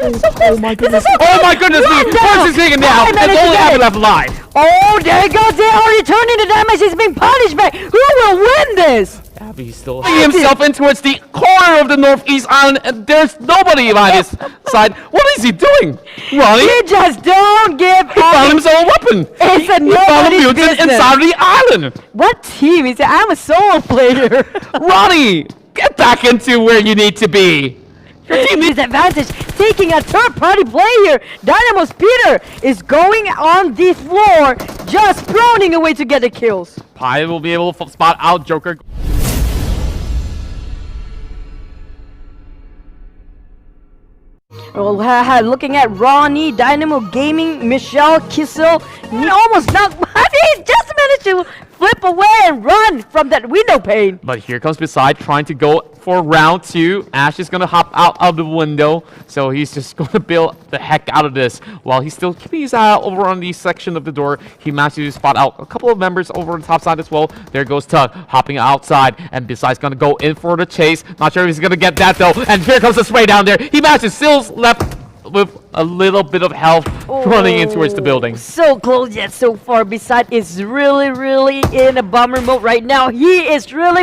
Oh my goodness. Oh my goodness me! First is taken down, and only have left alive. Oh, there he goes. They already turned into damage. He's being punished by. Who will win this? Abby's still himself in towards the corner of the northeast island, and there's nobody by his side. What is he doing? Ronnie? He just don't give He found himself a weapon. It's a He found a nobody's mutant business. inside of the island. What team? He said, I'm a solo player. Ronnie, get back into where you need to be. Your team needs Disadvantage, taking a third-party player. Dynamo's Peter is going on the floor, just droning away to get the kills. Pi will be able to spot out Joker. Well, looking at Ronnie, Dynamo Gaming, Michelle, Kissel, he almost knocked. He just managed to flip away and run from that window pane. But here comes Beside trying to go for round 2. Ash is going to hop out of the window, so he's just going to build the heck out of this. While he's still keeping his eye out over on the section of the door, he managed to spot out a couple of members over on the top side as well. There goes Tug hopping outside, and Beside's going to go in for the chase. Not sure if he's going to get that though. And here comes the spray down there. He manages still left with a little bit of health running in towards the building. So close yet so far. Beside is really in a bummer mode right now. He is really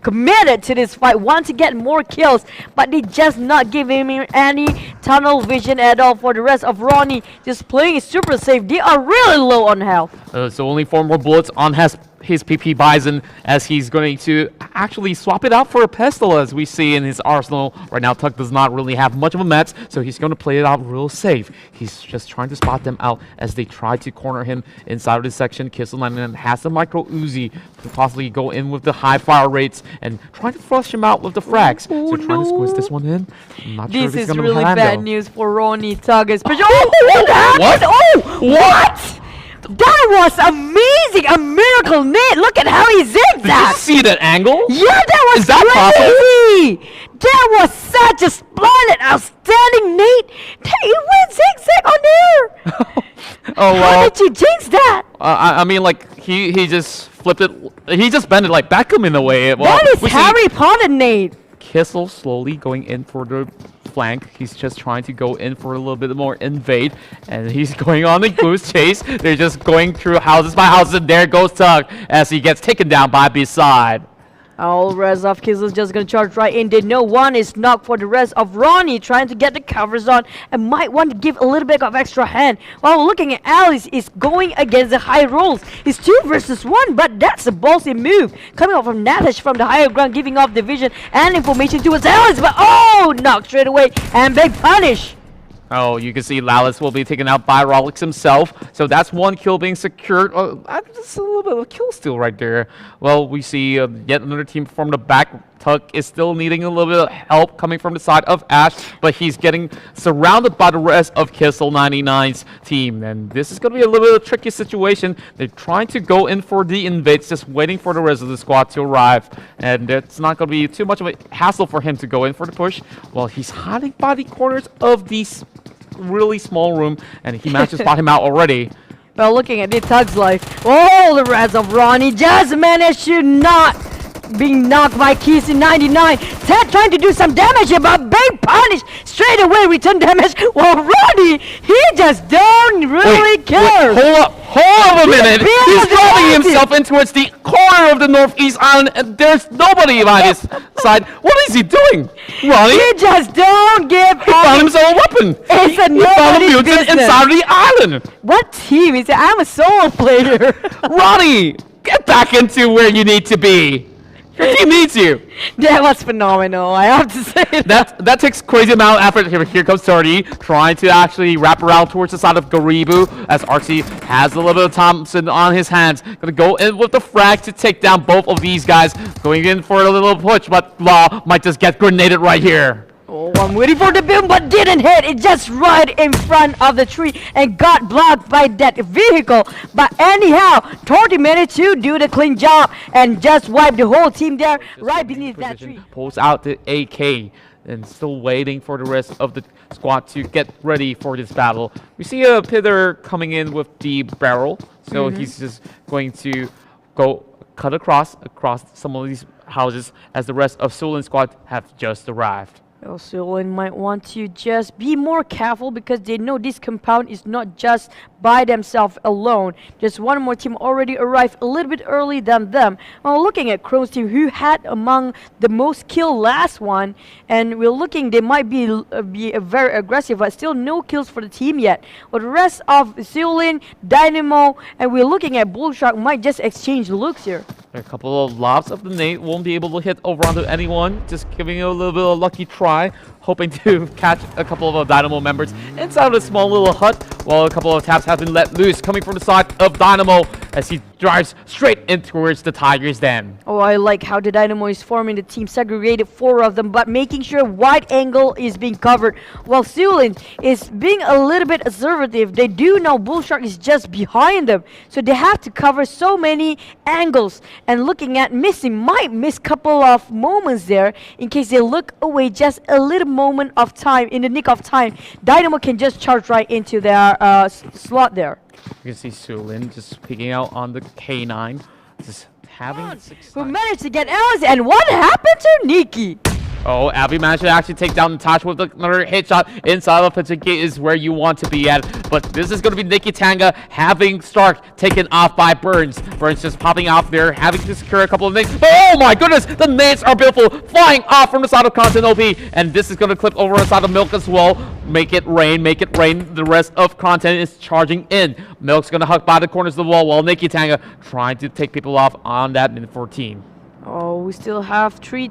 committed to this fight, want to get more kills, but they just not giving him any tunnel vision at all. For the rest of Ronnie, just playing super safe. They are really low on health. So only 4 more bullets on his PP Bison, as he's going to actually swap it out for a pistol, as we see in his arsenal. Right now, Tuck does not really have much of a mets, so he's going to play it out real safe. He's just trying to spot them out as they try to corner him inside of this section. Kissel has the micro Uzi to possibly go in with the high fire rates and trying to flush him out with the frags. So trying to squeeze this one in. I'm not sure if he's This is going to really land, bad though. news for Ronnie, Tug, especially. What happened? What? Oh, what? That was amazing! A miracle nade! Look at how he zipped Did that! you see that angle? Yeah, that was Is that crazy! That was such a splendid, outstanding nade! He went zigzag on there! Oh, well. How did you jinx that? I mean, like, he just flipped it. He just bent it like Beckham in a way. Well, That is we see Harry Potter nade! Kissel slowly going in for the flank. He's just trying to go in for a little bit more invade, and he's going on the goose chase. They're just going through houses by houses, and there goes Tug as he gets taken down by Beside. All rest of Kissel's just gonna charge right in. They know one is knocked for the rest of Ronnie, trying to get the covers on and might want to give a little bit of extra hand. While looking at Alice is going against the high rolls. It's 2 versus 1, but that's a ballsy move. Coming out from Natash from the higher ground, giving off the vision and information towards Alice, but knocked straight away and big punish. Oh, you can see Lallis will be taken out by Rolex himself. So that's 1 kill being secured. Oh, that's a little bit of a kill steal right there. Well, we see yet another team from the back. Tuck is still needing a little bit of help coming from the side of Ash, but he's getting surrounded by the rest of Kissel 99's team. And this is going to be a little bit of a tricky situation. They're trying to go in for the invades, just waiting for the rest of the squad to arrive. And it's not going to be too much of a hassle for him to go in for the push. Well, he's hiding by the corners of these really small room, and he managed to spot him out already. Well, looking at the Tug's life, the rest of Ronnie just managed to not being knocked by Keys in 99. Ted trying to do some damage here, but big punish straight away, return damage. Well, Ronnie, he just don't really care. Hold up a minute. He's dropping himself in towards the corner of the northeast island, and there's nobody by his side. What is he doing, Ronnie? He just don't give He found himself a weapon. It's a He found a nobody's mutant business. inside of the island. What team? He said, I'm a solo player. Ronnie, get back into where you need to be. Your team needs you. That was phenomenal, I have to say That takes crazy amount of effort. Here comes 30, trying to actually wrap around towards the side of Garibu, as Arxie has a little bit of Thompson on his hands. Gonna go in with the frag to take down both of these guys. Going in for a little push, but Law might just get grenaded right here. Oh, I'm waiting for the boom, but didn't hit. It just right in front of the tree and got blocked by that vehicle. But anyhow, 30 minutes to do the clean job and just wipe the whole team there right beneath that tree. Pulls out the AK and still waiting for the rest of the squad to get ready for this battle. We see a Pither coming in with the barrel, so he's just going to go cut across some of these houses as the rest of Sulin's squad have just arrived. Also, one might want to just be more careful because they know this compound is not just by themselves alone. Just one more team already arrived a little bit early than them. Well, looking at Krone's team, who had among the most kill last one, and we're looking they might be very aggressive, but still no kills for the team yet. But the rest of Seulin, Dynamo, and we're looking at Bullshark might just exchange looks here. A couple of lobs of the nade won't be able to hit over onto anyone. Just giving it a little bit of a lucky try, hoping to catch a couple of Dynamo members inside of a small little hut, while a couple of taps have been let loose coming from the side of Dynamo as he drives straight in towards the Tigers' den. Oh, I like how the Dynamo is forming the team, segregated 4 of them, but making sure wide angle is being covered, while Seulin is being a little bit assertive. They do know Bullshark is just behind them, so they have to cover so many angles, and looking at missing, might miss couple of moments there in case they look away just a little moment of time, in the nick of time. Dynamo can just charge right into their slot there. You can see Seulin just peeking out on the K9, just having Who managed to get Alice, and what happened to Nikki? Oh, Abby managed to actually take down Natasha with another hit shot inside of Pachiki is where you want to be at. But this is going to be Nikki Tanga having Stark taken off by Burns. Burns just popping out there, having to secure a couple of nades. Oh my goodness, the nades are beautiful, flying off from the side of Kronten OP. And this is going to clip over on the side of Milk as well. Make it rain, make it rain. The rest of Kronten is charging in. Milk's going to hug by the corners of the wall while Nikki Tanga trying to take people off on that minute 14. Oh, we still have 3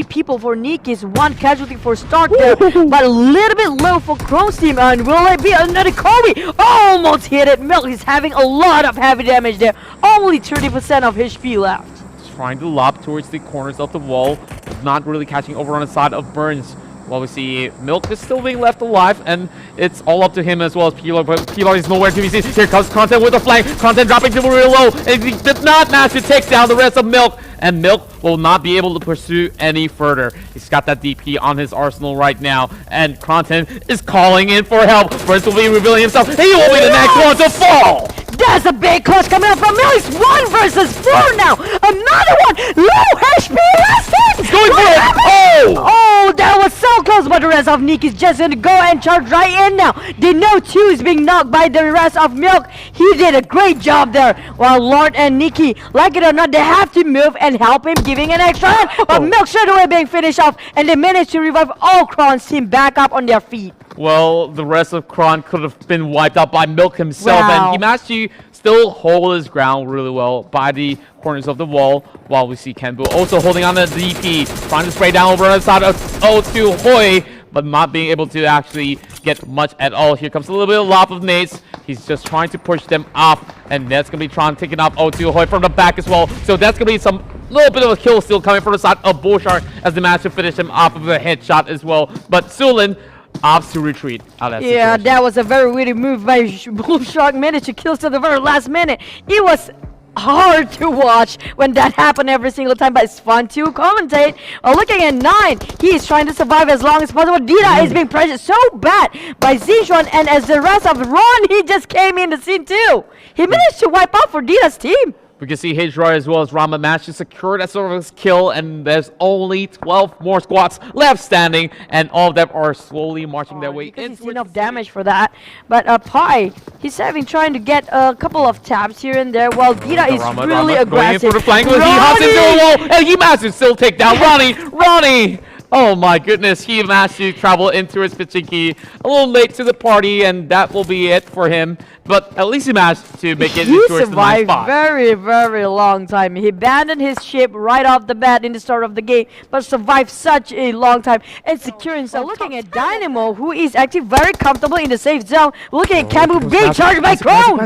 people for Nikki's, 1 casualty for Stark there, but a little bit low for Krone's team, and will it be another Kobe? Almost hit it. Milk is having a lot of heavy damage there, only 30% of HP left. Trying to lob towards the corners of the wall, not really catching over on the side of Burns. While we see Milk is still being left alive, and it's all up to him as well as Pilar, but Pilar is nowhere to be seen. Here comes Kronten with a flank. Kronten dropping to real low, and he did not manage to take down the rest of Milk, and Milk will not be able to pursue any further. He's got that DP on his arsenal right now, and Kronten is calling in for help. Burns will be revealing himself. He will be the next one to fall! That's a big clutch coming up from Milk. It's 1 versus 4 now. Another one. Low HP last hit. He's going for it. Oh! Oh, that was so close, but the rest of Nikki's just going to go and charge right in now. They know 2 is being knocked by the rest of Milk. He did a great job there. While Lord and Nikki, like it or not, they have to move and help him, giving an extra hand. But Milk straight away being finished off, and they managed to revive all Kron's team back up on their feet. Well, the rest of Kron could have been wiped out by Milk himself, and he managed to still hold his ground really well by the corners of the wall, while we see Kenbu also holding on to the DP, trying to spray down over on the side of O2 Hoi, but not being able to actually get much at all. Here comes a little bit of lob of nades. He's just trying to push them off, and that's going to be Tron taking off O2 Hoi from the back as well. So that's going to be some little bit of a kill still coming from the side of Bullshark as they manage to finish him off of a headshot as well. But Seulin opts to retreat out of that situation. That was a very witty move by Bullshark. Managed to kill till the very last minute. It was hard to watch when that happened every single time, but it's fun to commentate. Looking at 9, he is trying to survive as long as possible. Dita is being pressured so bad by Zichuan, and as the rest of Ron, he just came in the scene too. He managed to wipe out for Dita's team. We can see Hijra as well as Rama managed to secure that sort of kill, and there's only 12 more squads left standing, and all of them are slowly marching their way in. He's enough damage for that. But Pai, he's trying to get a couple of taps here and there, while Dita is really aggressive. Going in for the flank, he hops into a wall, and he managed to still take down Ronnie! Oh my goodness, he managed to travel into his Pachinki a little late to the party, and that will be it for him. But at least he managed to make it towards the ninth spot. He survived very, very long time. He abandoned his ship right off the bat in the start of the game, but survived such a long time and securing. So looking at Dynamo, who is actually very comfortable in the safe zone. Looking at Camu being charged by Chrome.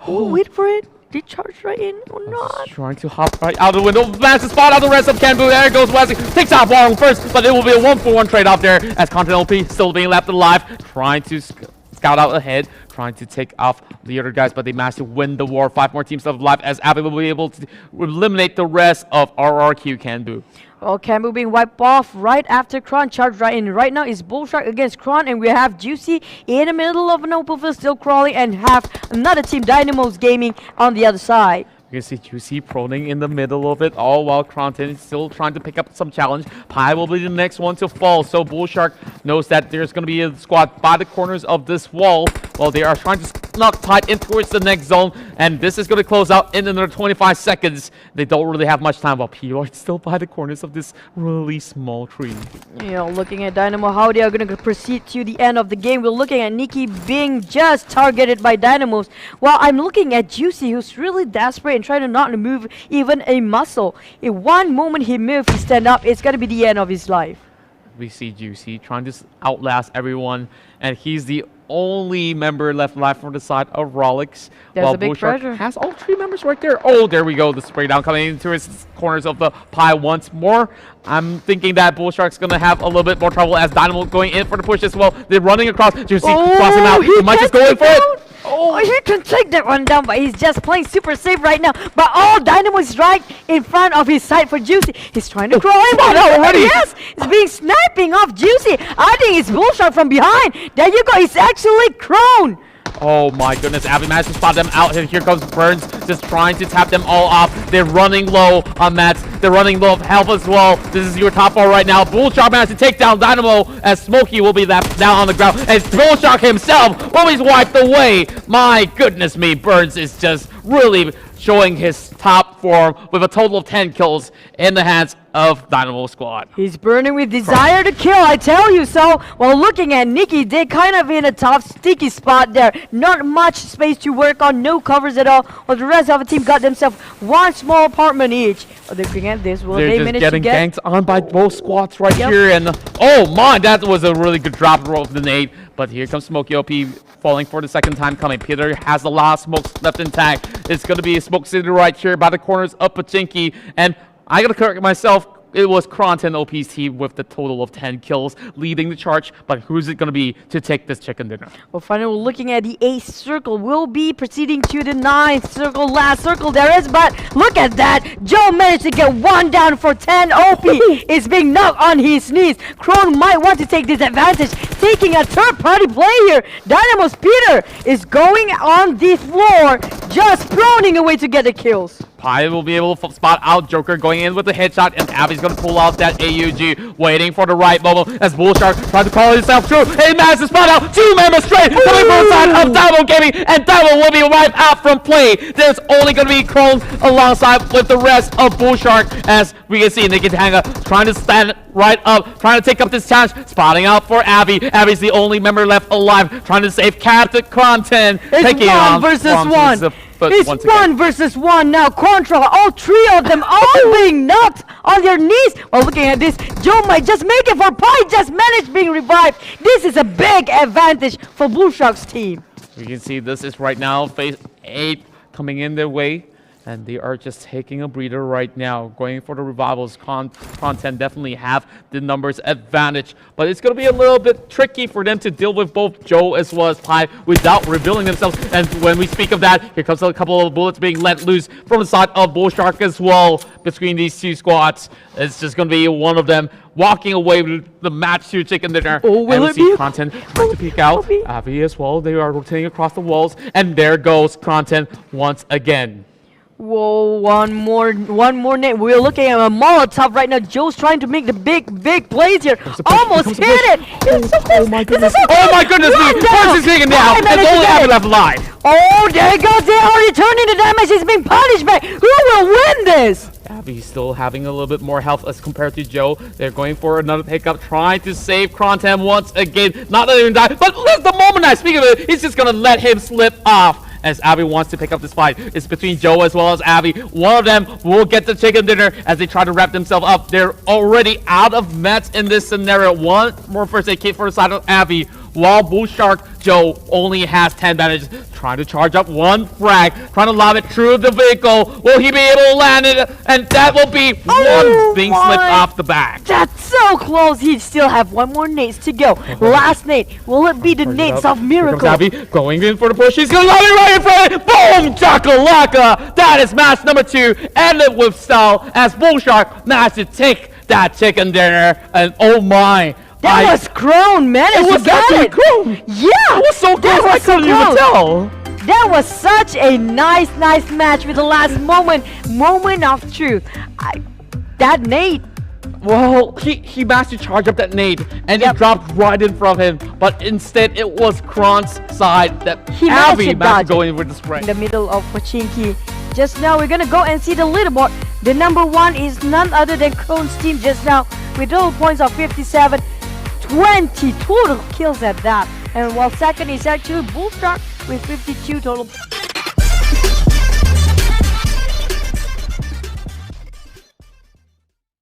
Oh, wait for it. Did charge right in or not? Trying to hop right out of the window. Massive spot out the rest of Kenbu. There goes Wesley. Takes out Warren first, but it will be a 1-for-1 trade off there as Content LP still being left alive. Trying to scout out ahead. Trying to take off the other guys, but they managed to win the war. 5 more teams left alive as Abby will be able to eliminate the rest of RRQ Kenbu. Well, Camu being wiped off right after Kron charged right in. Right now is Bullshark against Kron, and we have Juicy in the middle of an open field still crawling, and have another team, Dynamos Gaming, on the other side. You can see Juicy proning in the middle of it, all while Kronten is still trying to pick up some challenge. Pi will be the next one to fall, so Bullshark knows that there's going to be a squad by the corners of this wall while they are trying to snuck tight in towards the next zone, and this is going to close out in another 25 seconds. They don't really have much time while P are still by the corners of this really small tree. You know, looking at Dynamo, how they are going to proceed to the end of the game. We're looking at Nikki being just targeted by Dynamos, while I'm looking at Juicy, who's really desperate and trying to not move even a muscle. In one moment he moves, he stand up, it's going to be the end of his life. We see Juicy trying to outlast everyone, and he's the only member left alive from the side of Rolix. There's while a big Bullshark pressure. has all 3 members right there. Oh, there we go. The spray down coming into his corners of the Pi once more. I'm thinking that Bullshark's going to have a little bit more trouble as Dynamo going in for the push as well. They're running across. Juicy crossing out. He might just go in for it. Oh, he can take that one down, but he's just playing super safe right now. But Dynamo is right in front of his side for Juicy. He's trying to crawl in. already. Yes, he's being sniping off Juicy. I think it's Bullshark from behind. There you go. It's actually Kron. Oh my goodness, Abby managed to spot them out, and here comes Burns just trying to tap them all off. They're running low on mats. They're running low of health as well. This is your top 4 right now. Bullshark managed to take down Dynamo as Smokey will be left down on the ground. And Bullshark himself will be wiped away. My goodness me, Burns is just really showing his top form with a total of 10 kills in the hands of Dynamo Squad. He's burning with desire to kill, I tell you so. While looking at Nikki, they're kind of in a tough, sticky spot there. Not much space to work on, no covers at all. While the rest of the team got themselves one small apartment each. They're looking at this. Will they manage to get? They're just getting ganked on by both squads right here. And oh my, that was a really good drop roll of the nade. But here comes Smokey OP falling for the second time coming. Peter has the last smokes left intact. It's going to be a smoke city right here by the corners of Pachinki. And I got to correct myself. It was Kronten OP's team with the total of 10 kills leading the charge. But who's it going to be to take this chicken dinner? Well, finally, we're looking at the 8th circle. We'll be proceeding to the 9th circle. Last circle there is, but look at that. Joe managed to get one down for 10. OP is being knocked on his knees. Kron might want to take this advantage, taking a third-party play here. Dynamo's Peter is going on the floor, just proning away to get the kills. Pi will be able to spot out Joker going in with a headshot, and Abby's going to pull out that AUG, waiting for the right moment as Bullshark tries to call himself through. He managed to spot out 2 members straight coming from the side of Dynamo Gaming, and Dynamo will be wiped out from play. There's only going to be Kron alongside with the rest of Bullshark, as we can see Nikki Tanga trying to stand right up, trying to take up this challenge, spotting out for Abby. Abby's the only member left alive, trying to save Captain Kronten. It's 1 versus 1. It's 1 versus 1 now. Contra, all 3 of them all being knocked on their knees. While looking at this, Joe might just make it for Pi, just managed being revived. This is a big advantage for Blue Sharks team. You can see this is right now phase 8 coming in their way. And they are just taking a breather right now, going for the revivals. Content definitely have the numbers advantage, but it's going to be a little bit tricky for them to deal with both Joe as well as Pi without revealing themselves. And when we speak of that, here comes a couple of bullets being let loose from the side of Bullshark as well between these 2 squads. It's just going to be one of them walking away with the match to chicken dinner. Oh, will and we it see be? Content trying to peek out. Abby as well. They are rotating across the walls, and there goes Content once again. Whoa, one more nade. We're looking at a Molotov right now. Joe's trying to make the big plays here. Almost hit it. It's so close. Oh my goodness. Oh my goodness me. First is taken down. It's only Abby left alive. Oh, there it goes. They already turned into damage. He's being punished back. Who will win this? Abby's still having a little bit more health as compared to Joe. They're going for another pickup, trying to save Kronten once again. Not letting him die, but the moment I speak of it, he's just going to let him slip off. As Abby wants to pick up this fight. It's between Joe as well as Abby. One of them will get the chicken dinner as they try to wrap themselves up. They're already out of mats in this scenario. One more first aid kit for the side of Abby, while Bullshark Joe only has 10 bandages. Trying to charge up one frag, trying to lob it through the vehicle. Will he be able to land it? And that will be one being slipped off the back. That's so close. He still have one more nades to go. Last nade. Will it be the nades of Miracle? Here comes Abby going in for the push. He's going to lob it right in front of it. Boom! Chakalaka! That is match number 2. Ended with style as Bullshark managed to take that chicken dinner. And oh my. That was Kron, man. It was actually Kron. Yeah. It was so close. I couldn't even tell. That was such a nice match with the last moment of truth. That nade. Well, he managed to charge up that nade, and it dropped right in front of him. But instead, it was Kron's side that He managed to dodge go in with the spray. in the middle of Pochinki. Just now, we're gonna go and see the leaderboard. The number one is none other than Kron's team just now, with total points of 57, 20 total kills at that. And while second is actually Bullstar with 52 total.